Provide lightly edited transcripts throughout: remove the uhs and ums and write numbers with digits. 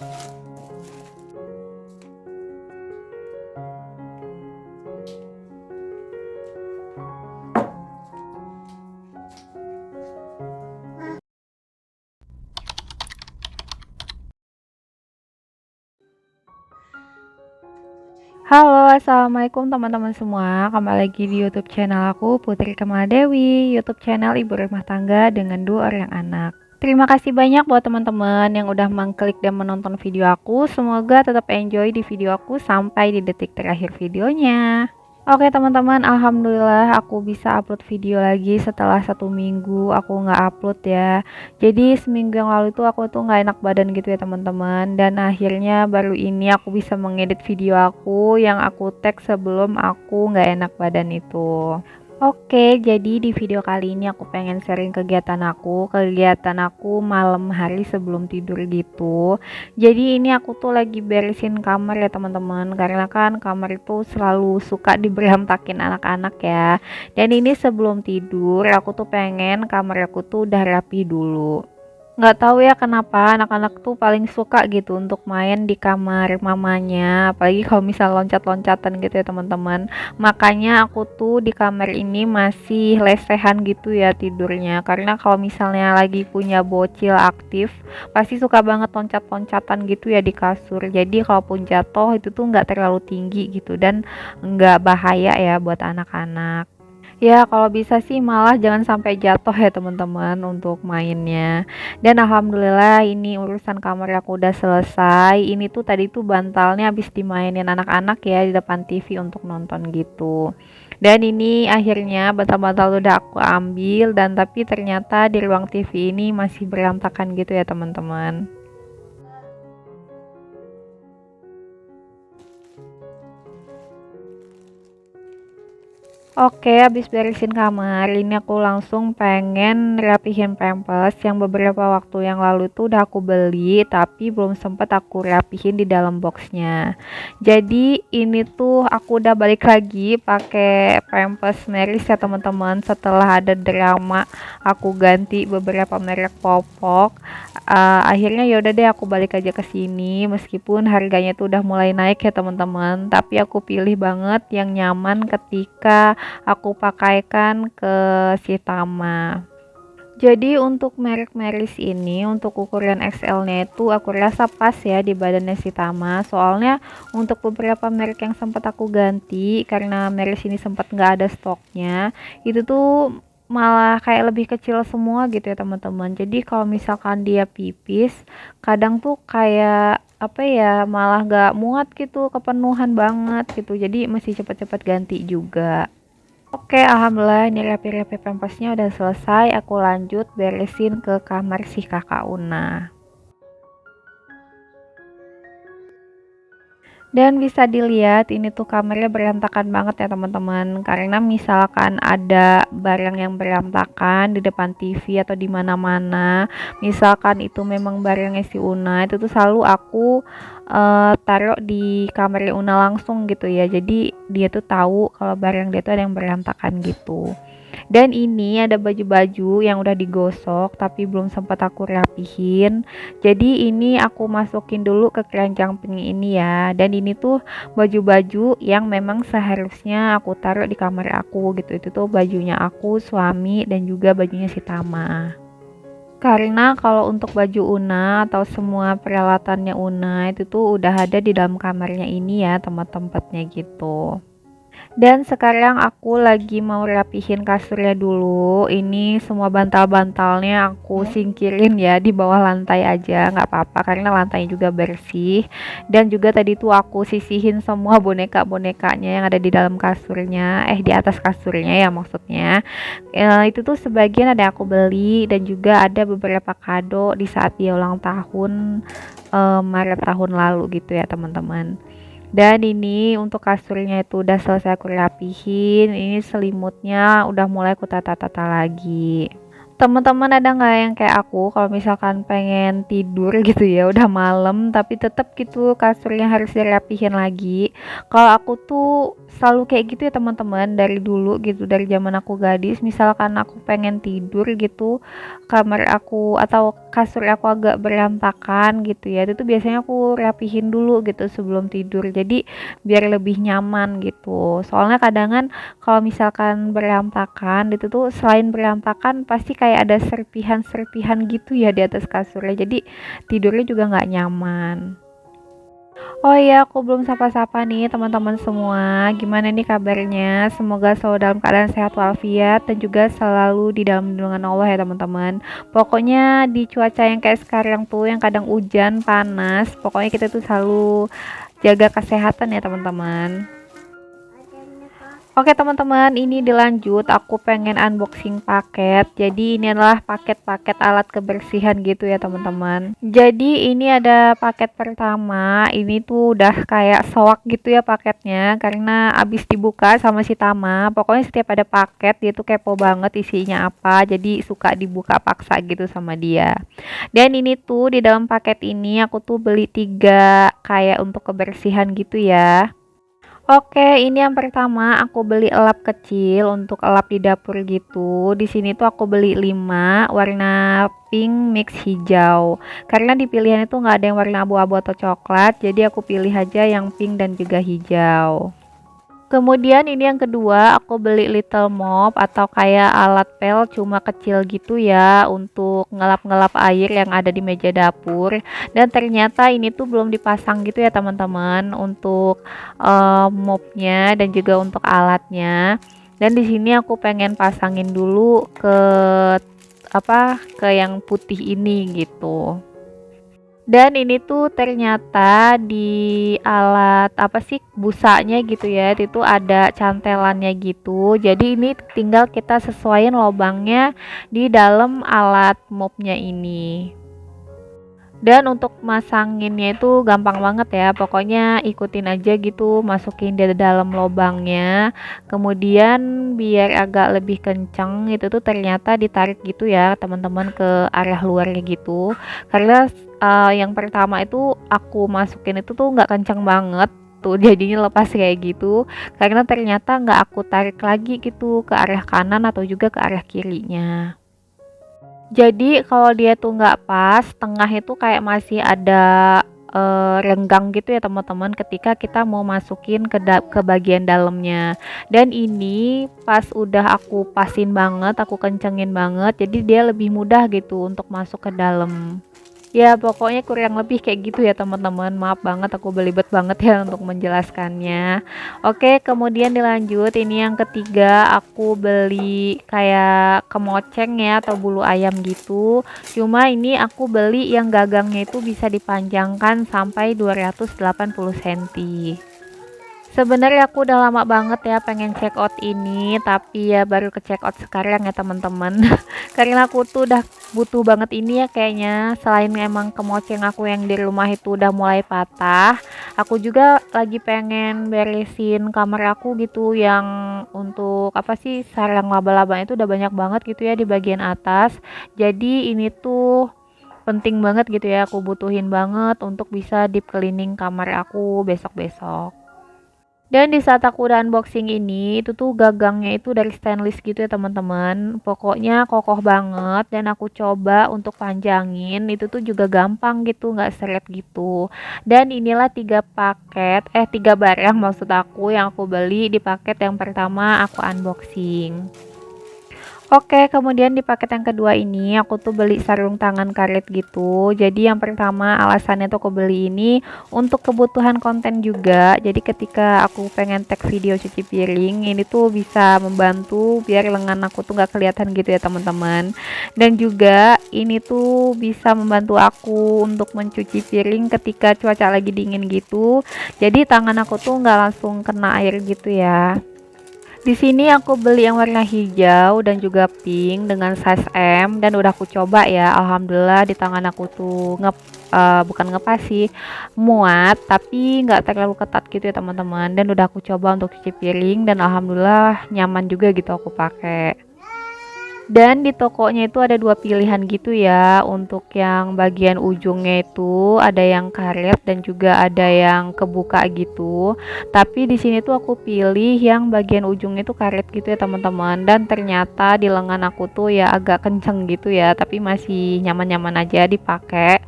Halo, assalamualaikum teman-teman semua. Kembali lagi di YouTube channel aku, Putri Kamaladewi, YouTube channel ibu rumah tangga dengan 2 orang anak. Terima kasih banyak buat teman-teman yang udah mengklik dan menonton video aku. Semoga tetap enjoy di video aku sampai di detik terakhir videonya. Oke teman-teman, alhamdulillah aku bisa upload video lagi setelah 1 minggu aku nggak upload ya. Jadi seminggu yang lalu itu aku tuh nggak enak badan gitu ya teman-teman. Dan akhirnya baru ini aku bisa mengedit video aku yang aku tag sebelum aku nggak enak badan itu. Oke, jadi di video kali ini aku pengen sharing kegiatan aku malam hari sebelum tidur gitu. Jadi ini aku tuh lagi beresin kamar ya teman-teman, karena kan kamar itu selalu suka diberantakin anak-anak ya. Dan ini sebelum tidur aku tuh pengen kamar aku tuh udah rapi dulu. Nggak tahu ya kenapa anak-anak tuh paling suka gitu untuk main di kamar mamanya, apalagi kalau misal loncat-loncatan gitu ya teman-teman. Makanya aku tuh di kamar ini masih lesehan gitu ya tidurnya, karena kalau misalnya lagi punya bocil aktif pasti suka banget loncat-loncatan gitu ya di kasur. Jadi kalaupun jatuh itu tuh nggak terlalu tinggi gitu dan nggak bahaya ya buat anak-anak. Ya, kalau bisa sih malah jangan sampai jatuh ya teman-teman untuk mainnya. Dan alhamdulillah ini urusan kamar aku udah selesai. Ini tuh tadi tuh bantalnya habis dimainin anak-anak ya di depan TV untuk nonton gitu. Dan ini akhirnya bantal-bantal udah aku ambil dan tapi ternyata di ruang TV ini masih berantakan gitu ya teman-teman. Oke, habis beresin kamar, ini aku langsung pengen rapihin pampers yang beberapa waktu yang lalu tuh udah aku beli, tapi belum sempet aku rapihin di dalam boxnya. Jadi ini tuh aku udah balik lagi pakai pampers Meris ya teman-teman. Setelah ada drama, aku ganti beberapa merek popok. Akhirnya ya udah deh aku balik aja ke sini meskipun harganya tuh udah mulai naik ya teman-teman, tapi aku pilih banget yang nyaman ketika aku pakaikan ke si Tama. Jadi untuk merek Meris ini untuk ukuran XL-nya itu aku rasa pas ya di badannya si Tama. Soalnya untuk beberapa merek yang sempat aku ganti karena Meris ini sempat nggak ada stoknya, itu tuh malah kayak lebih kecil semua gitu ya teman-teman. Jadi kalau misalkan dia pipis, kadang tuh kayak apa ya malah nggak muat gitu, kepenuhan banget gitu. Jadi mesti cepet-cepet ganti juga. Oke, alhamdulillah ini rapi-rapi pampasnya udah selesai. Aku lanjut beresin ke kamar si kakak Una. Dan bisa dilihat ini tuh kamarnya berantakan banget ya teman-teman. Karena misalkan ada barang yang berantakan di depan TV atau di mana-mana, misalkan itu memang barangnya si Una, itu tuh selalu aku taruh di kamarnya Una langsung gitu ya. Jadi dia tuh tahu kalau barang dia tuh ada yang berantakan gitu. Dan ini ada baju-baju yang udah digosok tapi belum sempat aku rapihin. Jadi ini aku masukin dulu ke keranjang pink ini ya. Dan ini tuh baju-baju yang memang seharusnya aku taruh di kamar aku gitu. Itu tuh bajunya aku, suami dan juga bajunya si Tama. Karena kalau untuk baju Una atau semua peralatannya Una itu tuh udah ada di dalam kamarnya ini ya, tempat-tempatnya gitu. Dan sekarang aku lagi mau rapihin kasurnya dulu. Ini semua bantal-bantalnya aku singkirin ya di bawah lantai aja, nggak apa-apa karena lantainya juga bersih. Dan juga tadi tuh aku sisihin semua boneka-bonekanya yang ada di dalam kasurnya, di atas kasurnya ya maksudnya. Itu tuh sebagian ada aku beli dan juga ada beberapa kado di saat dia ulang tahun Maret tahun lalu gitu ya teman-teman. Dan ini untuk kasurnya itu udah selesai aku rapihin. Ini selimutnya udah mulai aku tata-tata lagi. Teman-teman ada nggak yang kayak aku kalau misalkan pengen tidur gitu ya udah malam tapi tetap gitu kasurnya harus dirapihin lagi. Kalau aku tuh selalu kayak gitu ya teman-teman dari dulu gitu dari zaman aku gadis misalkan aku pengen tidur gitu kamar aku atau kasur aku agak berantakan gitu ya, itu tuh biasanya aku rapihin dulu gitu sebelum tidur. Jadi biar lebih nyaman gitu. Soalnya kadang kan kalau misalkan berantakan itu tuh selain berantakan pasti kayak ada serpihan-serpihan gitu ya di atas kasurnya. Jadi tidurnya juga nggak nyaman. Oh iya, aku belum sapa-sapa nih teman-teman semua. Gimana nih kabarnya? Semoga selalu dalam keadaan sehat walafiat dan juga selalu di dalam lindungan Allah ya teman-teman. Pokoknya di cuaca yang kayak sekarang tuh yang kadang hujan, panas, pokoknya kita tuh selalu jaga kesehatan ya teman-teman. Oke teman-teman, ini dilanjut aku pengen unboxing paket. Jadi ini adalah paket-paket alat kebersihan gitu ya teman-teman. Jadi ini ada paket pertama, ini tuh udah kayak soak gitu ya paketnya karena abis dibuka sama si Tama. Pokoknya setiap ada paket dia tuh kepo banget isinya apa, jadi suka dibuka paksa gitu sama dia. Dan ini tuh di dalam paket ini aku tuh beli 3 kayak untuk kebersihan gitu ya. Oke, ini yang pertama aku beli elap kecil untuk elap di dapur gitu. Di sini tuh aku beli 5 warna pink mix hijau. Karena di pilihan itu nggak ada yang warna abu-abu atau coklat, jadi aku pilih aja yang pink dan juga hijau. Kemudian ini yang kedua, aku beli little mop atau kayak alat pel cuma kecil gitu ya untuk ngelap-ngelap air yang ada di meja dapur. Dan ternyata ini tuh belum dipasang gitu ya teman-teman untuk mopnya dan juga untuk alatnya. Dan di sini aku pengen pasangin dulu ke ke yang putih ini gitu. Dan ini tuh ternyata di alat busanya gitu ya, itu ada cantelannya gitu. Jadi ini tinggal kita sesuaiin lubangnya di dalam alat mopnya ini. Dan untuk masanginnya itu gampang banget ya, pokoknya ikutin aja gitu, masukin di dalam lubangnya. Kemudian biar agak lebih kenceng itu tuh ternyata ditarik gitu ya teman-teman ke arah luarnya gitu. Karena yang pertama itu aku masukin itu tuh nggak kenceng banget tuh jadinya lepas kayak gitu karena ternyata nggak aku tarik lagi gitu ke arah kanan atau juga ke arah kirinya. Jadi kalau dia tuh nggak pas, tengah itu kayak masih ada renggang gitu ya teman-teman ketika kita mau masukin ke bagian dalamnya. Dan ini pas udah aku pasin banget, aku kencengin banget, jadi dia lebih mudah gitu untuk masuk ke dalam. Ya pokoknya kurang lebih kayak gitu ya teman-teman. Maaf banget aku belibet banget ya untuk menjelaskannya. Oke, kemudian dilanjut ini yang ketiga aku beli kayak kemoceng ya atau bulu ayam gitu. Cuma ini aku beli yang gagangnya itu bisa dipanjangkan sampai 280 cm. Sebenarnya aku udah lama banget ya pengen check out ini, tapi ya baru ke check out sekarang ya teman-teman. Karena aku tuh udah butuh banget ini ya kayaknya. Selain emang kemoceng aku yang di rumah itu udah mulai patah, aku juga lagi pengen beresin kamar aku gitu yang untuk sarang laba-laba itu udah banyak banget gitu ya di bagian atas. Jadi ini tuh penting banget gitu ya, aku butuhin banget untuk bisa deep cleaning kamar aku besok-besok. Dan di saat aku udah unboxing ini, itu tuh gagangnya itu dari stainless gitu ya teman-teman. Pokoknya kokoh banget dan aku coba untuk panjangin, itu tuh juga gampang gitu, nggak seret gitu. Dan inilah 3 barang maksud aku yang aku beli di paket yang pertama aku unboxing. Oke, kemudian di paket yang kedua ini aku tuh beli sarung tangan karet gitu. Jadi yang pertama alasannya tuh aku beli ini untuk kebutuhan konten juga. Jadi ketika aku pengen tag video cuci piring, ini tuh bisa membantu biar lengan aku tuh nggak kelihatan gitu ya teman-teman. Dan juga ini tuh bisa membantu aku untuk mencuci piring ketika cuaca lagi dingin gitu. Jadi tangan aku tuh nggak langsung kena air gitu ya. Di sini aku beli yang warna hijau dan juga pink dengan size M dan udah aku coba ya. Alhamdulillah di tangan aku tuh bukan ngepas sih, muat tapi nggak terlalu ketat gitu ya teman-teman. Dan udah aku coba untuk cuci piring dan alhamdulillah nyaman juga gitu aku pakai. Dan di tokonya itu ada dua pilihan gitu ya. Untuk yang bagian ujungnya itu ada yang karet dan juga ada yang kebuka gitu. Tapi di sini tuh aku pilih yang bagian ujungnya itu karet gitu ya teman-teman. Dan ternyata di lengan aku tuh ya agak kenceng gitu ya. Tapi masih nyaman-nyaman aja dipakai.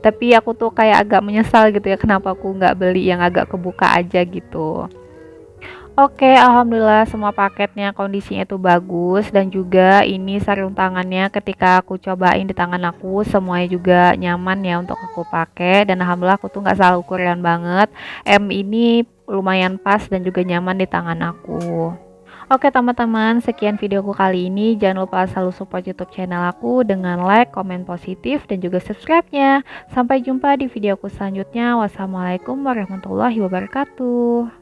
Tapi aku tuh kayak agak menyesal gitu ya kenapa aku nggak beli yang agak kebuka aja gitu. Oke, alhamdulillah semua paketnya kondisinya itu bagus dan juga ini sarung tangannya ketika aku cobain di tangan aku semuanya juga nyaman ya untuk aku pakai dan alhamdulillah aku tuh nggak salah ukuran banget. M ini lumayan pas dan juga nyaman di tangan aku. Oke teman-teman, sekian videoku kali ini. Jangan lupa selalu support YouTube channel aku dengan like, komen positif, dan juga subscribe-nya. Sampai jumpa di videoku selanjutnya. Wassalamualaikum warahmatullahi wabarakatuh.